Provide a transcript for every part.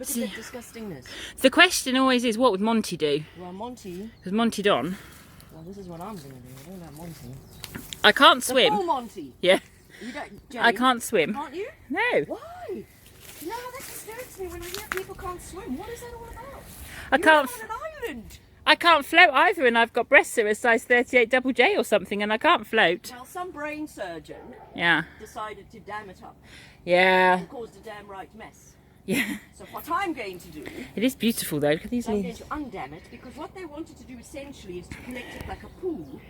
Look at the disgustingness. The question always is, what would Monty do? Well, Monty... Because Monty Don. Well, this is what I'm going to do. I don't know Monty. I can't The swim. full Monty. Yeah. You don't, Jenny, I can't swim. Can't you? No. Why? You know how that disturbs me when I hear people can't swim. What is that all about? I can't. You're on an island. I can't float either, and I've got breasts that are a size 38 double J or something, and I can't float. Well, some brain surgeon decided to dam it up. Yeah. And caused a damn right mess. Yeah. So what I'm going to do... It is beautiful though, look at these I'm leaves. going to undam it, because what they wanted to do essentially is to connect it like a pool.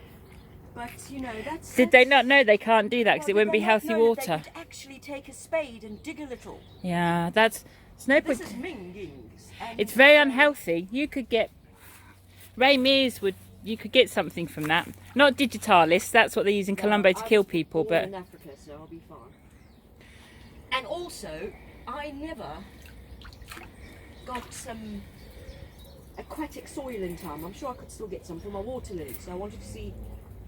But, you know, that's... Did they not know they can't do that because it wouldn't be healthy water? They could actually take a spade and dig a little. Yeah, that's... It's no point. This is Mingings. It's very unhealthy. You could get... Ray Mears would... You could get something from that. Not digitalis, that's what they use in Colombo to kill people, but... in Africa, so I'll be fine. And also, I never got some aquatic soil in time. I'm sure I could still get some from my water lilies, so I wanted to see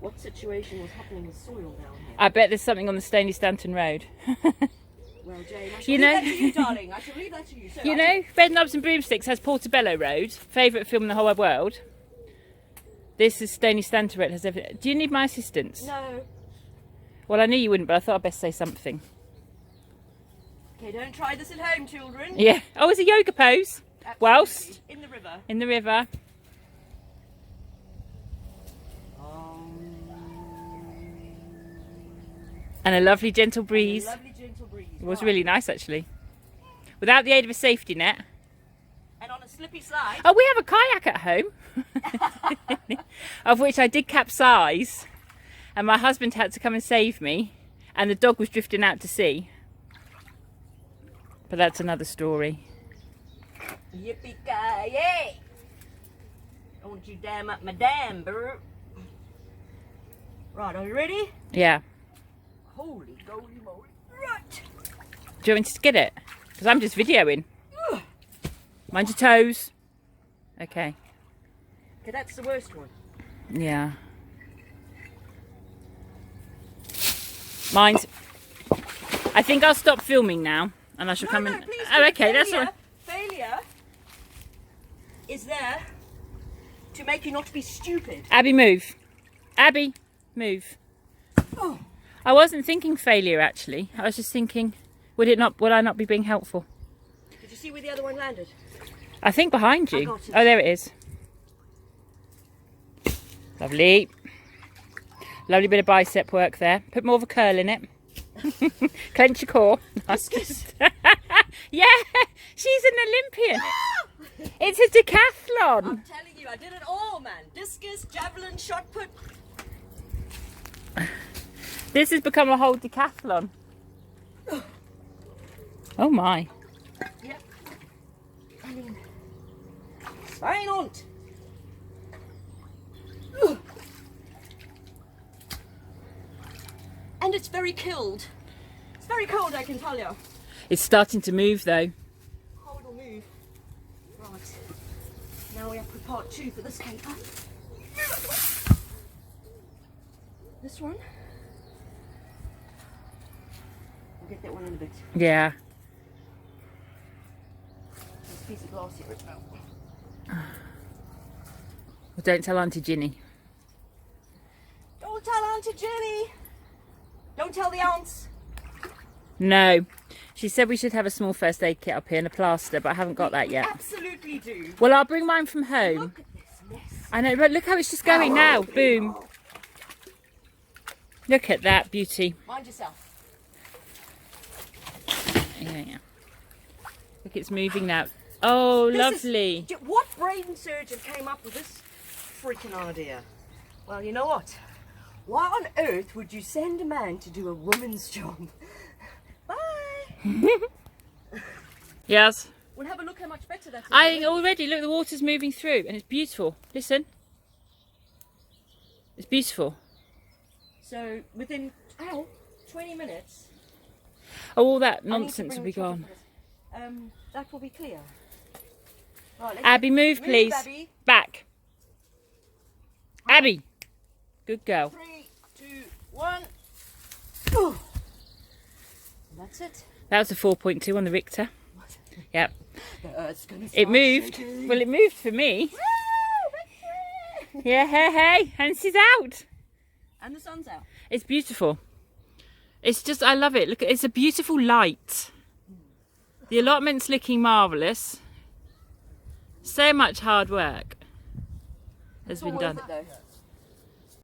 what situation was happening with soil down here. I bet there's something on the Stony Stanton Road. Well, Jane, I shall leave that to you, darling. I shall leave that to you. So you know, Bed Knobs and Broomsticks has Portobello Road, favourite film in the whole wide world. This is Stony Stanton Road. Has everything. Do you need my assistance? No. Well, I knew you wouldn't, but I thought I'd best say something. Okay, don't try this at home, children. Yeah. Oh, it's a yoga pose. Absolutely. Whilst in the river. in the river. And a lovely gentle breeze. Lovely gentle breeze. It was really nice actually. Without the aid of a safety net. And on a slippy slide. Oh, we have a kayak at home. Of which I did capsize. And my husband had to come and save me. And the dog was drifting out to sea. But that's another story. Yippee-ki-yay! Don't you dam up my dam, bro. Right, are you ready? Yeah. Holy goly moly. Right. Do you want me to get it? Because I'm just videoing. Mind your toes. Okay. Okay, that's the worst one. Yeah. Mine's... I think I'll stop filming now. And I shall come in... Please, oh, okay, failure, that's all right. Failure is there to make you not be stupid. Abby, move. Abby, move. Oh. I wasn't thinking failure, actually. I was just thinking, would I not be being helpful? Did you see where the other one landed? I think behind I you. got it. Oh, there it is. Lovely. Lovely bit of bicep work there. Put more of a curl in it. Clench your core. Discus. Yeah, she's an Olympian. It's a decathlon. I'm telling you, I did it all, man. Discus, javelin, shot put. This has become a whole decathlon. Oh my. Yep. I mean, fine on. And it's very cold. It's very cold, I can tell you. It's starting to move though. Oh, it'll move. Right. Now we have to part 2 for this caper. This one. I'll get that one in a bit. Yeah. There's a piece of glass here as well. Well, don't tell Auntie Ginny. Don't tell Auntie Jenny. Don't tell the aunts. No. She said we should have a small first aid kit up here and a plaster, but I haven't got that yet. Absolutely do. Well, I'll bring mine from home. Look at this mess. I know, but look how it's just going now. Boom. Look at that beauty. Mind yourself. Yeah. Look, it's moving now. Oh, lovely. What brain surgeon came up with this freaking idea? Well, you know what? Why on earth would you send a man to do a woman's job? Bye. Yes. We'll have a look how much better that's. Already, look, the water's moving through and it's beautiful. Listen. It's beautiful. So within 20 minutes. Oh, all that I need to nonsense bring will be the children gone. for this. That will be clear. Right, Abby, move please. Abby. Back. Abby. Good girl. 3, 2, 1. Ooh. That's it. That was a 4.2 on the Richter. Yep. The Earth's gonna It start moved. shaking. Well, it moved for me. Woo, Yeah, hey, and she's out. and the sun's out. It's beautiful. It's just, I love it. Look, it's a beautiful light. The allotment's looking marvellous. So much hard work has It's all been worth done. it though.